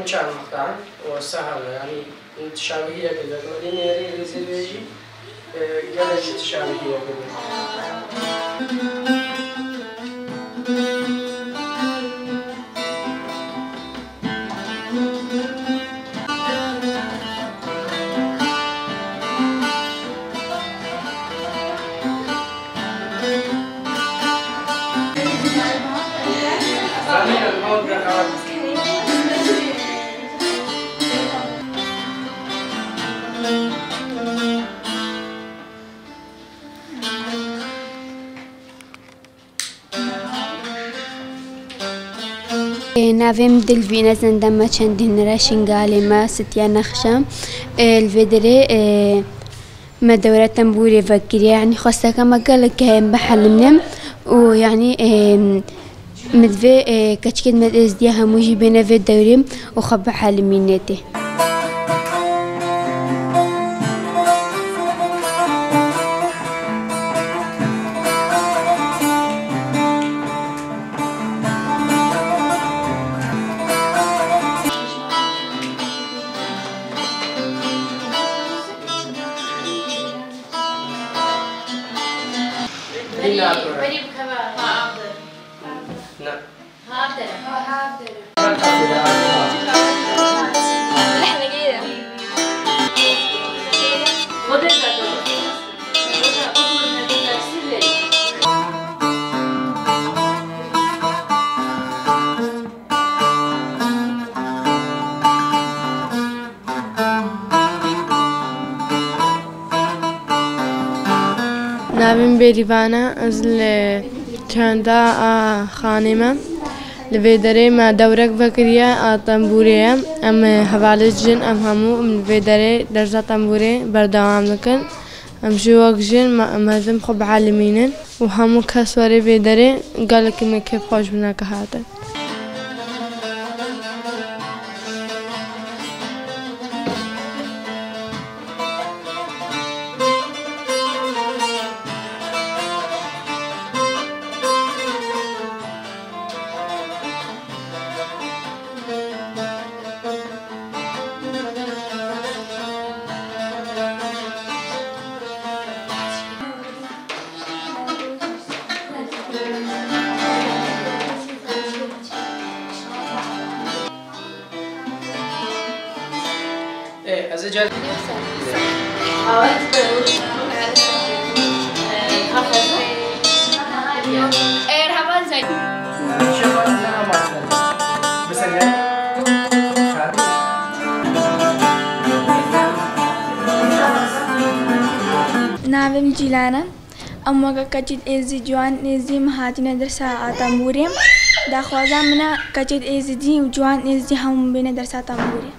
شان مقطع وسهل يعني متشابهية كذا ولين يري ريزيلوجي قال متشابهية كذا. نافم دلفينا زندما چندین راشنگالی ما ستيان نخشم الفيدري ما دورة تنبوري فكري يعني خاصة كما قال لك بحل منهم ويعني مدفع كتشكد مد ازديها موجي بين في الدوري وخب حال منيته. بريب كمان ها أفضل لا ها أفضل ها أفضل احنا كده نابين بيريفانا أزل چاندا خانمة لفيدري ما دورك بكريا طنبورية أم حوالج جن أم همو من فيدري درجة طنبوري بردوام لكن أم شوق جن مازم خب عالمين وهمو كسوري فيدري قال لك ما كيف خوش بنا كهاتن. أزجل ناوم جيلانا أما كجد إزي جوان إزي مهاتنا درسا آتاموريم داخوازا منا كجد إزي دي وجوان إزي هم بين درسا آتاموريم.